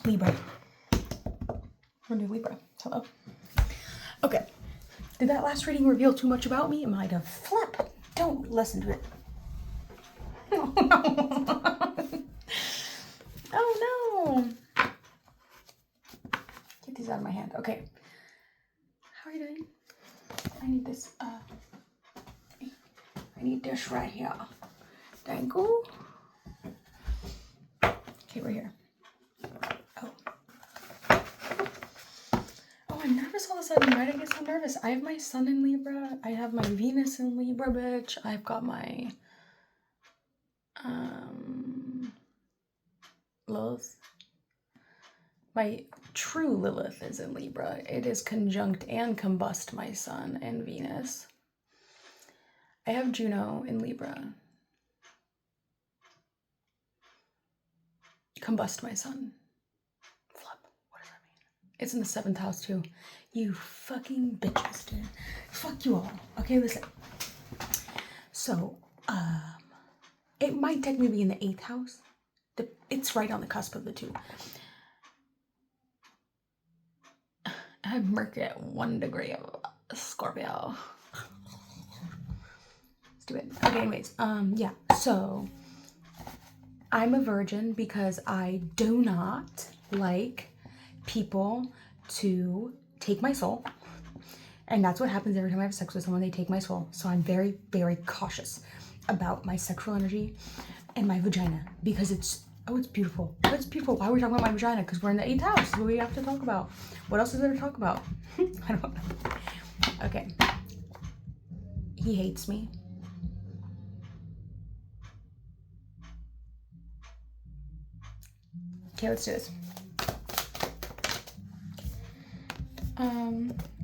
Libra. We're new Libra. Hello. Okay. Did that last reading reveal too much about me? It might have. Flip. Don't listen to it. Oh no. Oh no. Get these out of my hand. Okay. How are you doing? I need this. I need this right here. Thank you. Okay, we're here. I'm nervous all of a sudden. Why did I get so nervous? I have my sun in Libra. I have my Venus in Libra, bitch. I've got my Lilith. My true Lilith is in Libra. It is conjunct and combust my sun and Venus. I have Juno in Libra. Combust my sun. It's in the 7th house too. You fucking bitches, dude. Fuck you all. Okay, listen. So, it might technically be in the 8th house. It's right on the cusp of the two. I have Mercury at 1 degree of Scorpio. Stupid. Okay, anyways, yeah. So, I'm a virgin because I do not like people to take my soul, and that's what happens every time I have sex with someone. They take my soul. So I'm very, very cautious about my sexual energy and my vagina because it's beautiful. It's beautiful. Why are we talking about my vagina? Because we're in the 8th house. So we have to talk about. What else is there to talk about? I don't know. Okay. He hates me. Okay, let's do this.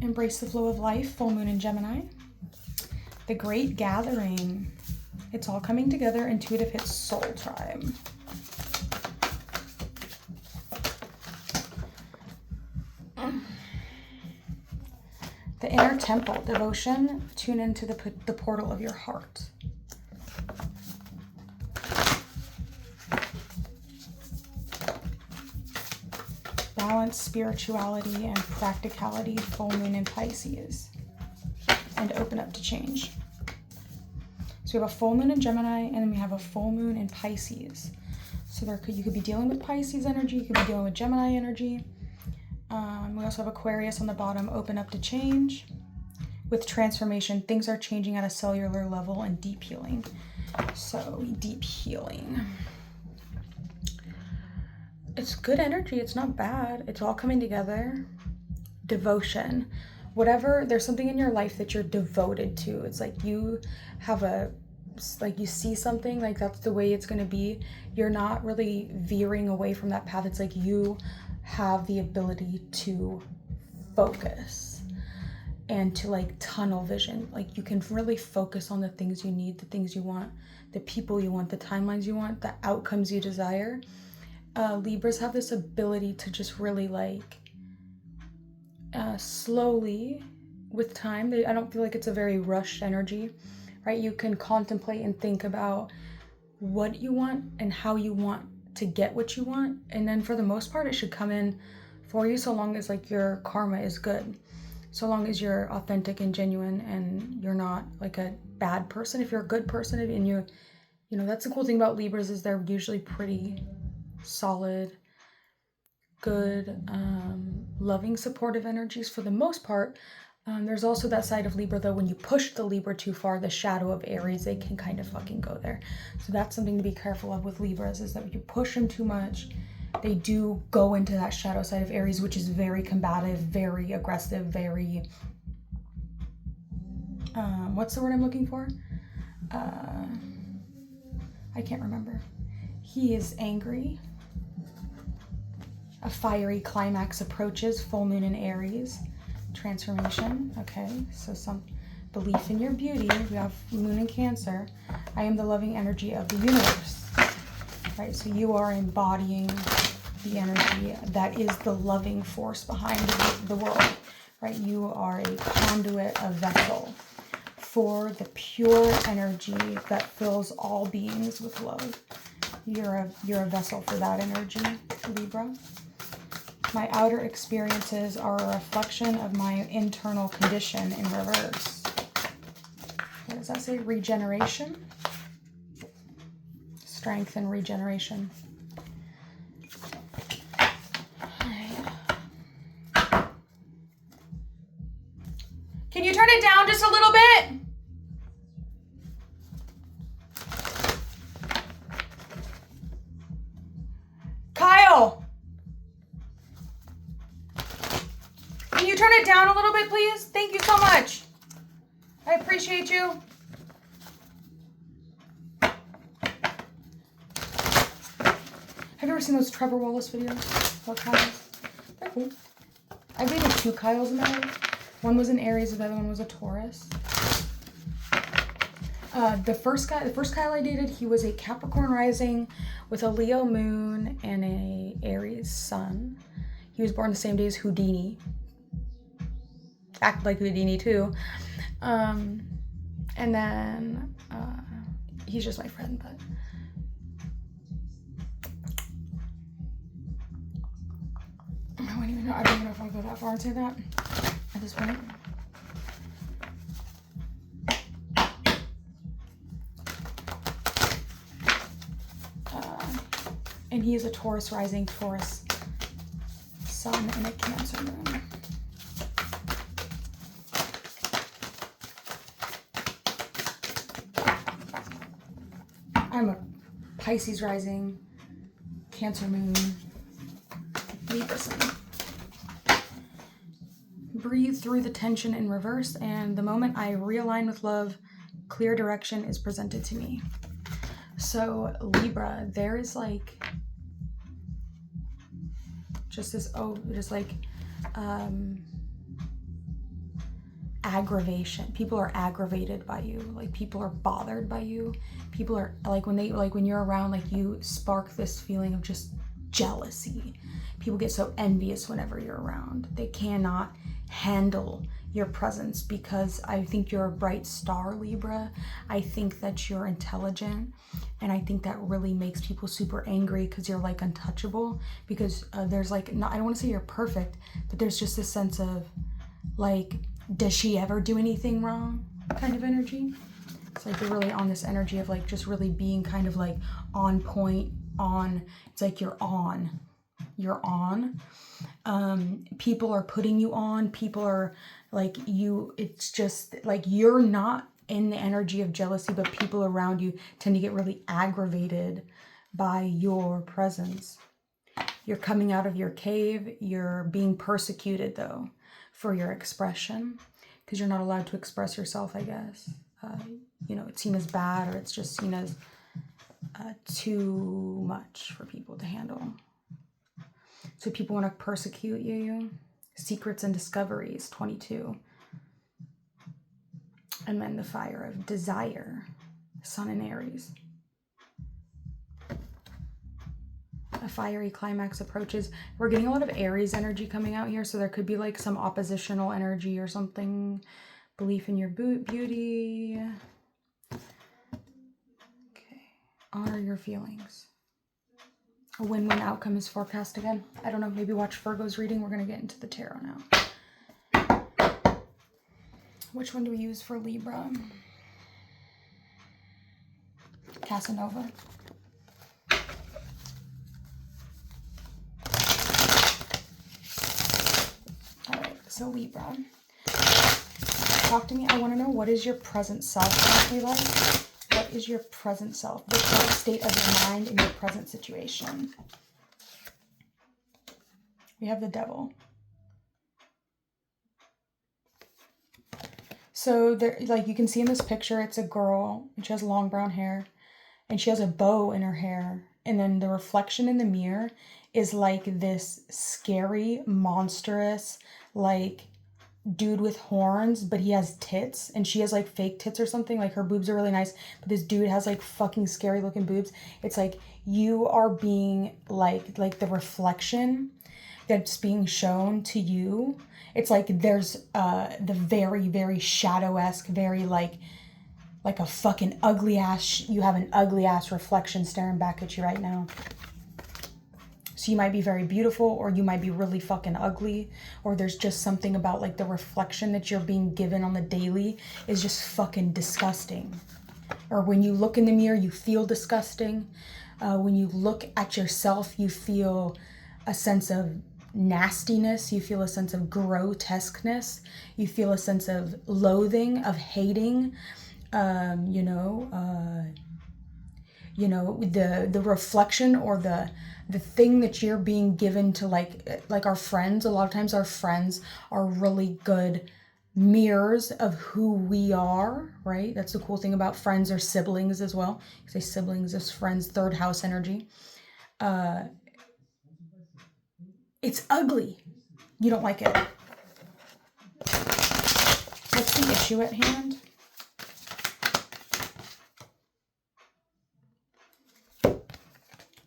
Embrace the flow of life, full moon in Gemini. The great gathering. It's all coming together. Intuitive hits soul tribe. The inner temple, devotion. Tune into the portal of your heart. Balance, spirituality, and practicality, full moon in Pisces. And open up to change. So we have a full moon in Gemini, and then we have a full moon in Pisces. So you could be dealing with Pisces energy, you could be dealing with Gemini energy. We also have Aquarius on the bottom, open up to change. With transformation, things are changing at a cellular level and deep healing. So deep healing. It's good energy. It's not bad. It's all coming together. Devotion. Whatever, there's something in your life that you're devoted to. It's like you have you see something, like that's the way it's going to be. You're not really veering away from that path. It's like you have the ability to focus and to like tunnel vision. Like you can really focus on the things you need, the things you want, the people you want, the timelines you want, the outcomes you desire. Libras have this ability to just really like slowly with time. I don't feel like it's a very rushed energy, right? You can contemplate and think about what you want and how you want to get what you want, and then for the most part it should come in for you, so long as like your karma is good, so long as you're authentic and genuine and you're not like a bad person. If you're a good person and you know, that's the cool thing about Libras, is they're usually pretty solid, good, loving, supportive energies for the most part. There's also that side of Libra though, when you push the Libra too far, the shadow of Aries, they can kind of fucking go there. So that's something to be careful of with Libras, is that when you push them too much, they do go into that shadow side of Aries, which is very combative, very aggressive, very, what's the word I'm looking for? I can't remember. He is angry. A fiery climax approaches, full moon in Aries. Transformation, okay, so some belief in your beauty. We have moon in Cancer. I am the loving energy of the universe, right? So you are embodying the energy that is the loving force behind the world, right? You are a conduit, a vessel for the pure energy that fills all beings with love. You're a vessel for that energy, Libra. My outer experiences are a reflection of my internal condition in reverse. What does that say? Regeneration? Strength and regeneration. Can you turn it down just a little bit? Kyle! Can you turn it down a little bit, please? Thank you so much. I appreciate you. Have you ever seen those Trevor Wallace videos about Kyles? They're cool. I've dated 2 Kyles in my life. One was an Aries, the other one was a Taurus. The first Kyle I dated, he was a Capricorn rising with a Leo moon and a Aries sun. He was born the same day as Houdini. Acted like Houdini too. And then he's just my friend, but I don't even know if I'll go that far and say that at this point. And he is a Taurus rising, Taurus sun, and a Cancer moon. I'm a Pisces rising, Cancer moon, Libra sun. Breathe through the tension in reverse, and the moment I realign with love, clear direction is presented to me. So Libra, there is like just this, aggravation. People are aggravated by you. Like, people are bothered by you. People are like, when you're around, like, you spark this feeling of just jealousy. People get so envious whenever you're around. They cannot handle your presence because I think you're a bright star, Libra. I think that you're intelligent, and I think that really makes people super angry because you're like untouchable, because there's like, I don't want to say you're perfect, but there's just this sense of like, does she ever do anything wrong kind of energy. It's like you're really on this energy of like just really being kind of like on point, on, it's like you're on. People are putting you on, people are like you, it's just like you're not in the energy of jealousy, but people around you tend to get really aggravated by your presence. You're coming out of your cave, you're being persecuted though for your expression, because you're not allowed to express yourself, I guess. It's seen as bad, or it's just seen as too much for people to handle. So people want to persecute you. Secrets and Discoveries, 22. And then the fire of desire, Sun in Aries. A fiery climax approaches. We're getting a lot of Aries energy coming out here, so there could be like some oppositional energy or something. Belief in your beauty. Okay. Honor your feelings. A win-win outcome is forecast again. I don't know, maybe watch Virgo's reading. We're going to get into the tarot now. Which one do we use for Libra? Casanova. All right, so Libra. Talk to me. I want to know, what is your present self currently like? What is your present self? The current state of your mind in your present situation. We have the Devil. So there, like you can see in this picture, it's a girl and she has long brown hair and she has a bow in her hair. And then the reflection in the mirror is like this scary, monstrous, like dude with horns, but he has tits, and she has like fake tits or something. Like her boobs are really nice, but this dude has like fucking scary looking boobs. It's like you are being like the reflection that's being shown to you. It's like there's the very, very shadow-esque, very like a fucking ugly ass, you have an ugly ass reflection staring back at you right now. So you might be very beautiful, or you might be really fucking ugly, or there's just something about like the reflection that you're being given on the daily is just fucking disgusting. Or when you look in the mirror, you feel disgusting. When you look at yourself, you feel a sense of nastiness. You feel a sense of grotesqueness. You feel a sense of loathing, of hating. The reflection, or the thing that you're being given to like our friends. A lot of times our friends are really good mirrors of who we are, right? That's the cool thing about friends, or siblings as well. You say siblings is friends, third house energy. It's ugly. You don't like it. What's the issue at hand?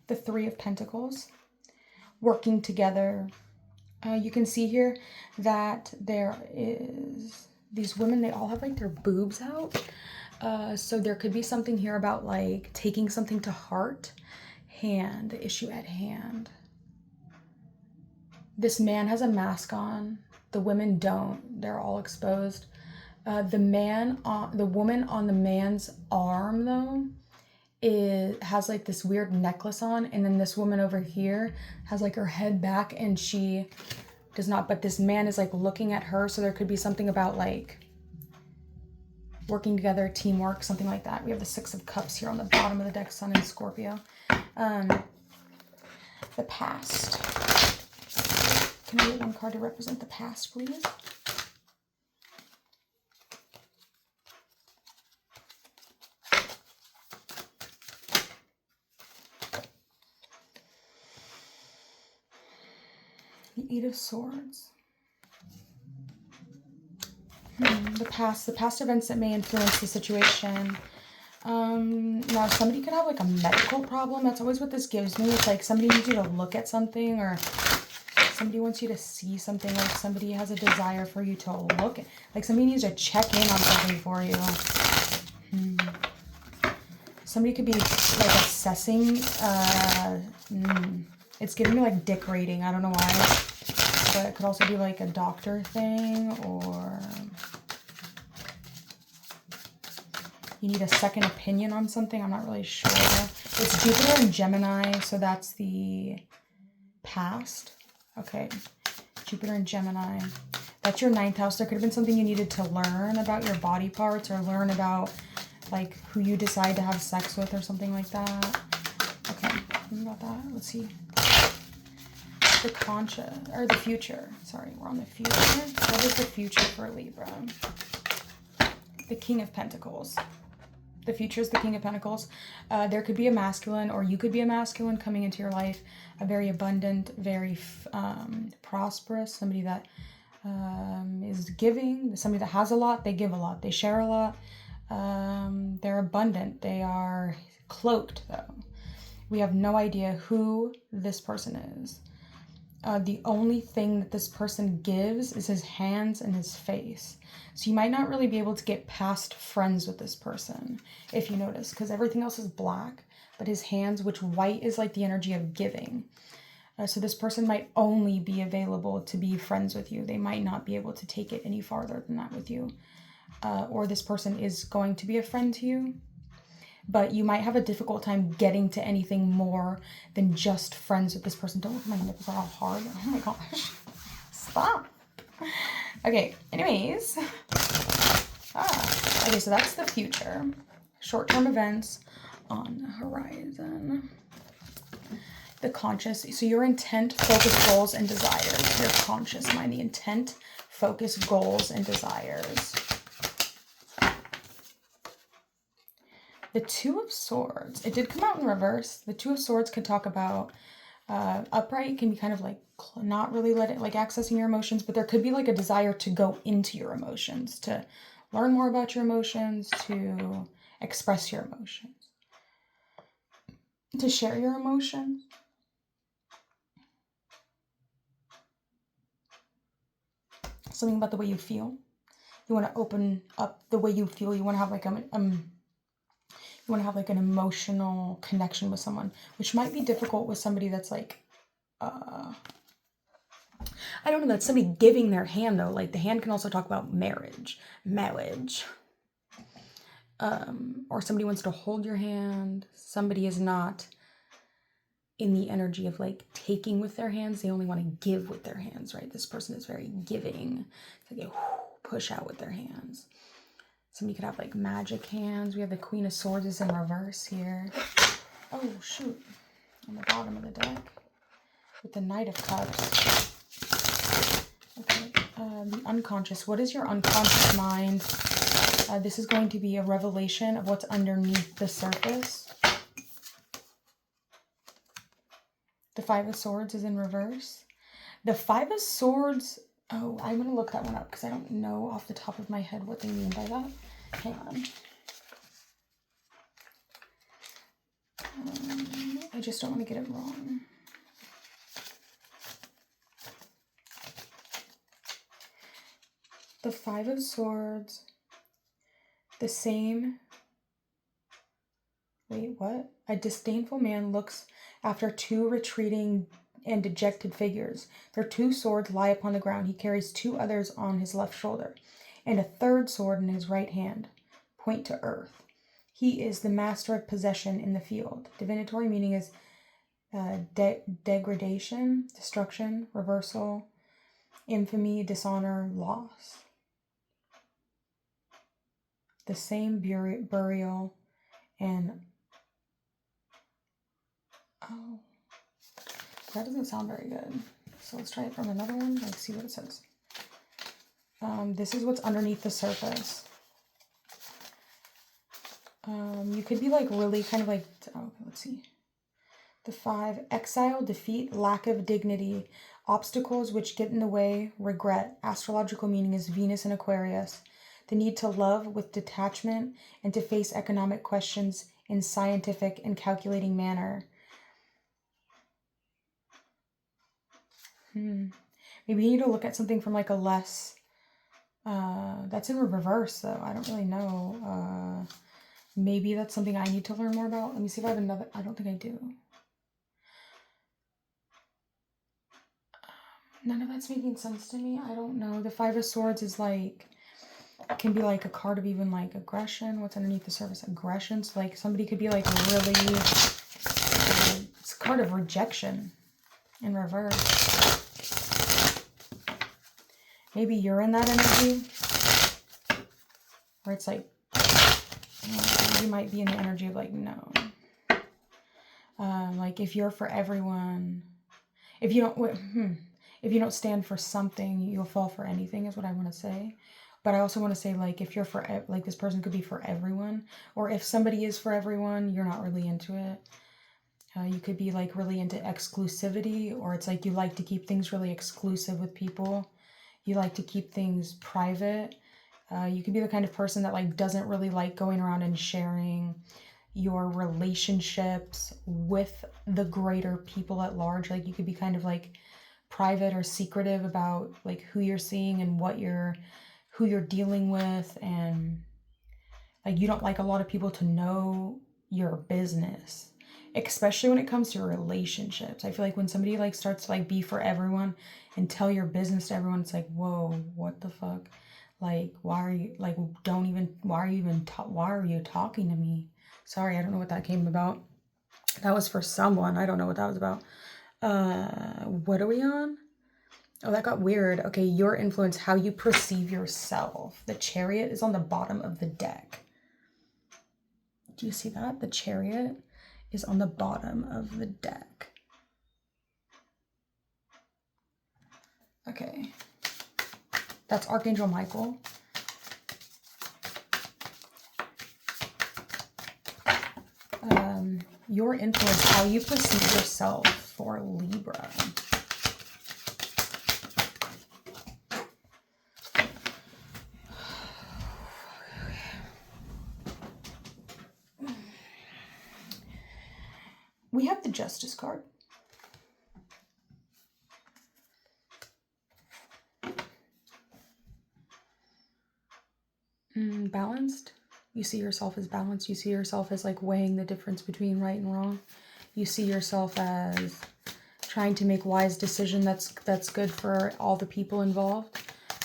The Three of Pentacles. Working together. You can see here that there is these women, they all have like their boobs out. So there could be something here about like taking something to heart. The issue at hand. This man has a mask on. The women don't. They're all exposed. The woman on the man's arm though, has like this weird necklace on, and then this woman over here has like her head back and she does not, but this man is like looking at her. So there could be something about like working together, teamwork, something like that. We have the Six of Cups here on the bottom of the deck, Sun and Scorpio. The past. Can I get one card to represent the past, please? The Eight of Swords. The past events that may influence the situation. Now somebody could have like a medical problem. That's always what this gives me. It's like somebody needs you to look at something, or somebody wants you to see something, like somebody has a desire for you to look at, like somebody needs to check in on something for you. Somebody could be like assessing, it's giving me like dick rating, I don't know why, but it could also be like a doctor thing, or you need a second opinion on something, I'm not really sure. It's Jupiter and Gemini, so that's the past. Okay, Jupiter and Gemini. That's your 9th house. There could have been something you needed to learn about your body parts, or learn about like who you decide to have sex with, or something like that. Okay, think about that. Let's see. The conscious, or the future. Sorry, we're on the future. What is the future for Libra? The King of Pentacles. The future is the King of Pentacles. There could be a masculine, or you could be a masculine coming into your life. A very abundant, very prosperous, somebody that is giving, somebody that has a lot, they give a lot, they share a lot. They're abundant. They are cloaked though. We have no idea who this person is. The only thing that this person gives is his hands and his face. So you might not really be able to get past friends with this person, if you notice, because everything else is black, but his hands, which white is like the energy of giving. So this person might only be available to be friends with you. They might not be able to take it any farther than that with you. Or this person is going to be a friend to you, but you might have a difficult time getting to anything more than just friends with this person. Don't look at my nipples, are all hard. Oh my gosh. Stop. Okay, anyways. Okay, so that's the future. Short-term events on the horizon. The conscious, so your intent, focus, goals, and desires. Your conscious mind, the intent, focus, goals, and desires. The Two of Swords. It did come out in reverse. The Two of Swords could talk about upright can be kind of like not really let it, like accessing your emotions, but there could be like a desire to go into your emotions, to learn more about your emotions, to express your emotions, to share your emotions. Something about the way you feel. You want to open up the way you feel. You want to have like you want to have like an emotional connection with someone, which might be difficult with somebody that's like I don't know, that's somebody giving their hand though. Like the hand can also talk about marriage. Or somebody wants to hold your hand. Somebody is not in the energy of like taking with their hands. They only want to give with their hands, right? This person is very giving. It's like they push out with their hands. Somebody could have like magic hands. We have the Queen of Swords is in reverse here. Oh, shoot. On the bottom of the deck. With the Knight of Cups. Okay. The unconscious. What is your unconscious mind? This is going to be a revelation of what's underneath the surface. The Five of Swords is in reverse. The Five of Swords... Oh, I'm going to look that one up because I don't know off the top of my head what they mean by that. Hang on. I just don't want to get it wrong. The Five of Swords. The same... Wait, what? A disdainful man looks after two retreating and dejected figures. Their two swords lie upon the ground. He carries two others on his left shoulder, and a third sword in his right hand. Point to earth. He is the master of possession in the field. Divinatory meaning is degradation, destruction, reversal, infamy, dishonor, loss. The same burial and... Oh, that doesn't sound very good. So let's try it from another one. Let's see what it says. This is what's underneath the surface. You could be like really kind of like... Oh, let's see. The 5, exile, defeat, lack of dignity, obstacles which get in the way, regret. Astrological meaning is Venus and Aquarius. The need to love with detachment and to face economic questions in scientific and calculating manner. Maybe you need to look at something from like a less... that's in reverse though. I don't really know. Maybe that's something I need to learn more about. Let me see if I have another... I don't think I do. None of that's making sense to me. I don't know. The Five of Swords is like... Can be like a card of even like aggression. What's underneath the surface? Aggression. So like somebody could be like really... It's a card of rejection in reverse. Maybe you're in that energy. Where it's like... You might be in the energy of like, no. Like if you're for everyone... If you don't stand for something, you'll fall for anything is what I want to say. But I also want to say, like, if you're for, like, this person could be for everyone. Or if somebody is for everyone, you're not really into it. You could be, like, really into exclusivity. Or it's like you like to keep things really exclusive with people. You like to keep things private. You could be the kind of person that, like, doesn't really like going around and sharing your relationships with the greater people at large. Like, you could be kind of, like, private or secretive about, like, who you're seeing and who you're dealing with, and like you don't like a lot of people to know your business, especially when it comes to relationships. I feel like when somebody like starts to like be for everyone and tell your business to everyone, it's like, whoa, what the fuck? Like, why are you talking to me? Sorry, I don't know what that came about. That was for someone. I don't know what that was about. What are we on? Oh, that got weird. Okay, your influence, how you perceive yourself. The Chariot is on the bottom of the deck. Do you see that? The Chariot is on the bottom of the deck. Okay. That's Archangel Michael. Your influence, how you perceive yourself for Libra. We have the Justice card. Balanced. You see yourself as balanced. You see yourself as like weighing the difference between right and wrong. You see yourself as trying to make wise decision that's good for all the people involved.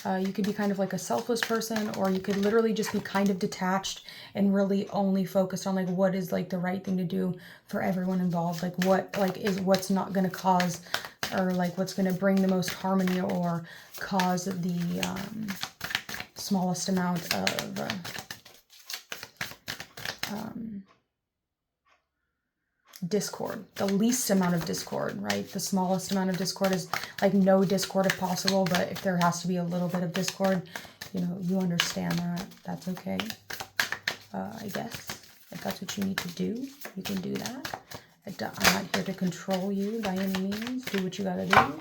You could be kind of like a selfless person, or you could literally just be kind of detached and really only focused on like what is like the right thing to do for everyone involved. Like what's not going to cause, or like what's going to bring the most harmony or cause the smallest amount of discord, the least amount of discord, right? The smallest amount of discord is like no discord if possible, but if there has to be a little bit of discord, you know, you understand that. That's okay. I guess if that's what you need to do, you can do that. I'm not here to control you by any means. Do what you gotta do.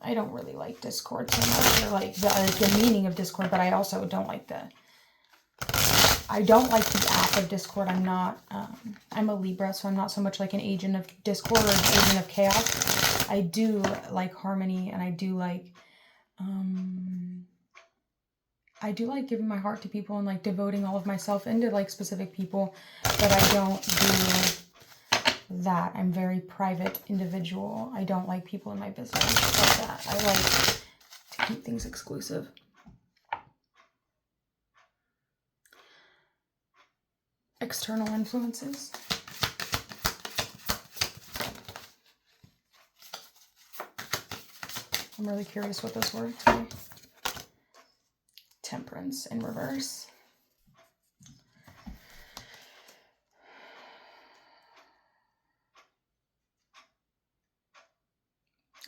I don't really like discord so much, or like the meaning of discord, but I also don't like the act of discord. I'm a Libra, so I'm not so much like an agent of discord or an agent of chaos. I do like harmony, and I do like giving my heart to people and like devoting all of myself into like specific people, but I don't do that. I'm very private individual. I don't like people in my business like that. I like to keep things exclusive. External influences. I'm really curious what those were today. Temperance in reverse.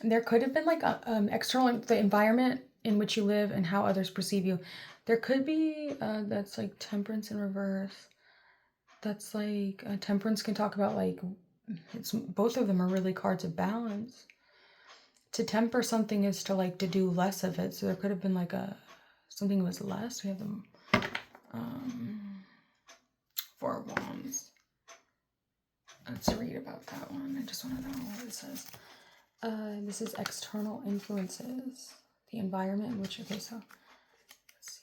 And there could have been like external, the environment in which you live and how others perceive you. There could be, that's like temperance in reverse. That's like, temperance can talk about like, both of them are really cards of balance. To temper something is to like to do less of it. So there could have been like something was less. We have them, 4 of Wands. Let's read about that one. I just want to know what it says. This is external influences, the environment in which, okay, so let's see.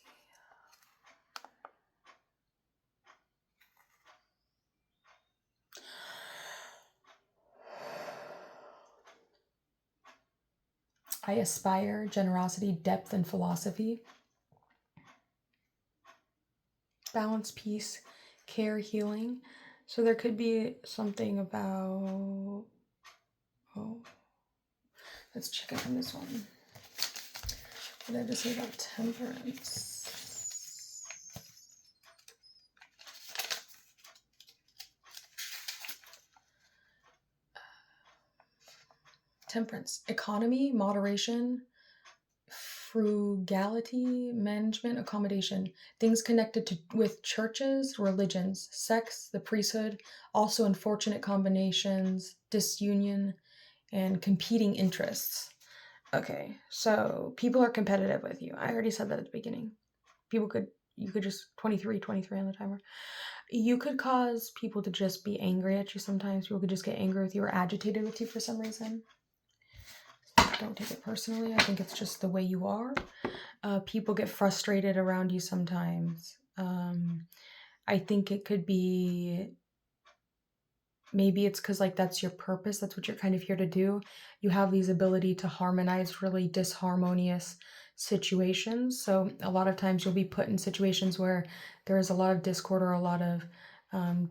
I aspire, generosity, depth, and philosophy. Balance, peace, care, healing. So there could be something about, let's check it on this one. What did I just say about temperance? Temperance, economy, moderation, frugality, management, accommodation, things connected with churches, religions, sex, the priesthood, also unfortunate combinations, disunion, and competing interests. Okay, so people are competitive with you. I already said that at the beginning. You could just 23 on the timer. You could cause people to just be angry at you sometimes. People could just get angry with you or agitated with you for some reason. Don't take it personally. I think it's just the way you are. People get frustrated around you sometimes. I think it could be, maybe it's because like that's your purpose. That's what you're kind of here to do. You have these ability to harmonize really disharmonious situations. So a lot of times you'll be put in situations where there is a lot of discord or a lot of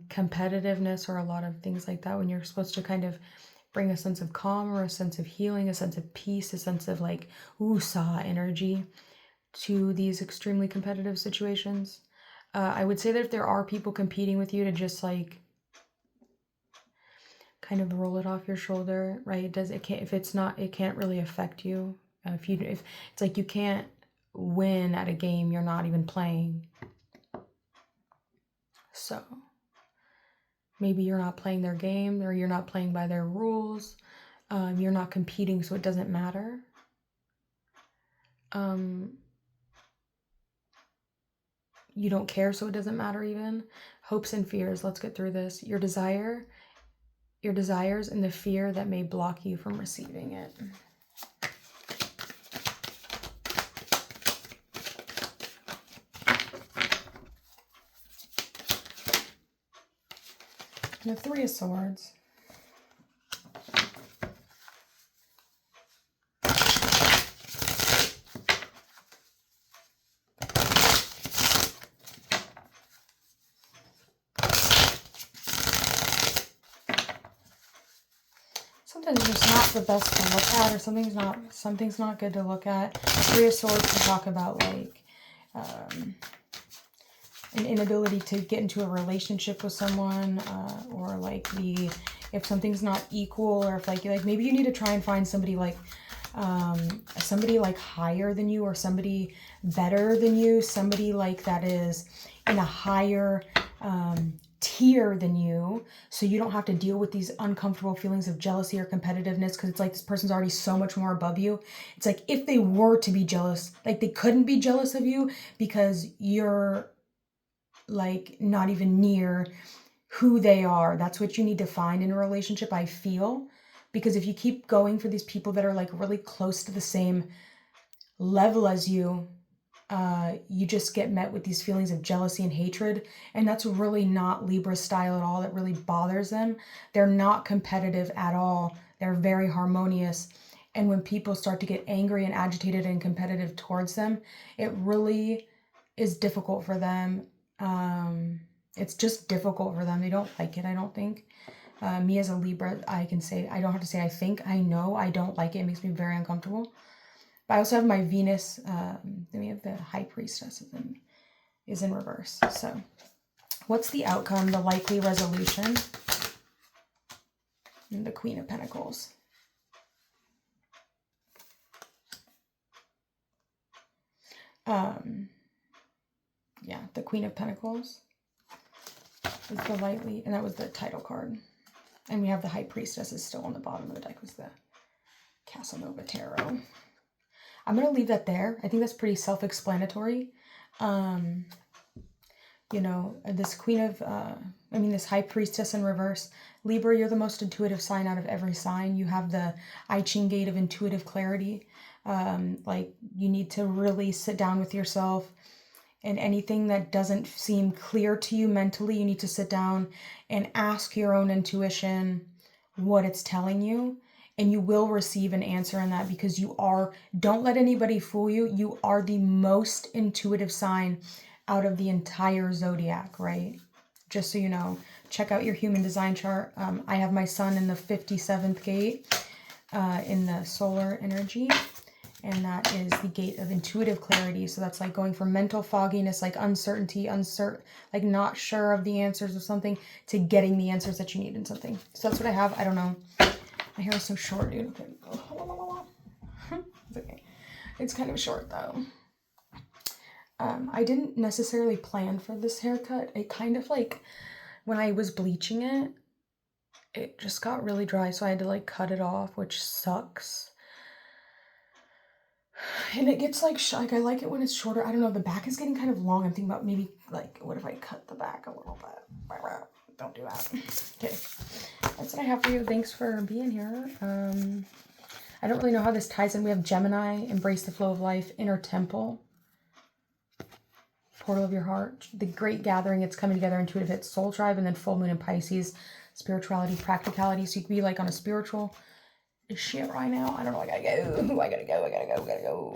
competitiveness or a lot of things like that, when you're supposed to kind of bring a sense of calm or a sense of healing, a sense of peace, a sense of like woosah energy to these extremely competitive situations. I would say that if there are people competing with you, to just like kind of roll it off your shoulder, right? It can't really affect you. If it's like you can't win at a game you're not even playing. So maybe you're not playing their game, or you're not playing by their rules. You're not competing, so it doesn't matter. You don't care, so it doesn't matter even. Hopes and fears. Let's get through this. Your desires and the fear that may block you from receiving it. And the 3 of Swords. sometimes it's just not the best to look at, or something's not good to look at. Three of Swords can talk about like an inability to get into a relationship with someone, or like if something's not equal, or if like maybe you need to try and find somebody like higher than you, or somebody better than you, somebody like that is in a higher tier than you, so you don't have to deal with these uncomfortable feelings of jealousy or competitiveness, because it's like this person's already so much more above you. It's like if they were to be jealous, like they couldn't be jealous of you because you're like not even near who they are. That's what you need to find in a relationship, I feel. Because if you keep going for these people that are like really close to the same level as you, you just get met with these feelings of jealousy and hatred. And that's really not Libra style at all. That really bothers them. They're not competitive at all. They're very harmonious. And when people start to get angry and agitated and competitive towards them, it really is difficult for them. It's just difficult for them. They don't like it, I don't think. Me as a Libra, I can say, I don't have to say I think, I know I don't like it. It makes me very uncomfortable. But I also have my Venus, then we have the High Priestess is in reverse. So what's the outcome, the likely resolution? And the Queen of Pentacles. Yeah, the Queen of Pentacles is the lightly, and that was the title card. And we have the High Priestess is still on the bottom of the deck, was the Casanova Tarot. I'm going to leave that there. I think that's pretty self-explanatory. You know, this this High Priestess in reverse. Libra, you're the most intuitive sign out of every sign. You have the I Ching gate of intuitive clarity. Like you need to really sit down with yourself, and anything that doesn't seem clear to you mentally, you need to sit down and ask your own intuition what it's telling you. And you will receive an answer in that, because don't let anybody fool you. You are the most intuitive sign out of the entire zodiac, right? Just so you know, check out your human design chart. I have my sun in the 57th gate in the solar energy. And that is the gate of intuitive clarity. So that's like going from mental fogginess, like uncertainty, like not sure of the answers of something, to getting the answers that you need in something. So that's what I have. I don't know. My hair is so short, dude. Okay. It's okay. It's kind of short though. I didn't necessarily plan for this haircut. It kind of like, when I was bleaching it, it just got really dry. So I had to like cut it off, which sucks. And it gets like I like it when it's shorter. I don't know. The back is getting kind of long. I'm thinking about maybe like, what if I cut the back a little bit? Don't do that. Okay. That's what I have for you. Thanks for being here. I don't really know how this ties in. We have Gemini, embrace the flow of life, inner temple, portal of your heart, the great gathering. It's coming together, intuitive hits, soul tribe, and then full moon in Pisces, spirituality, practicality. So you could be like on a spiritual shit right now. I don't know. I gotta go.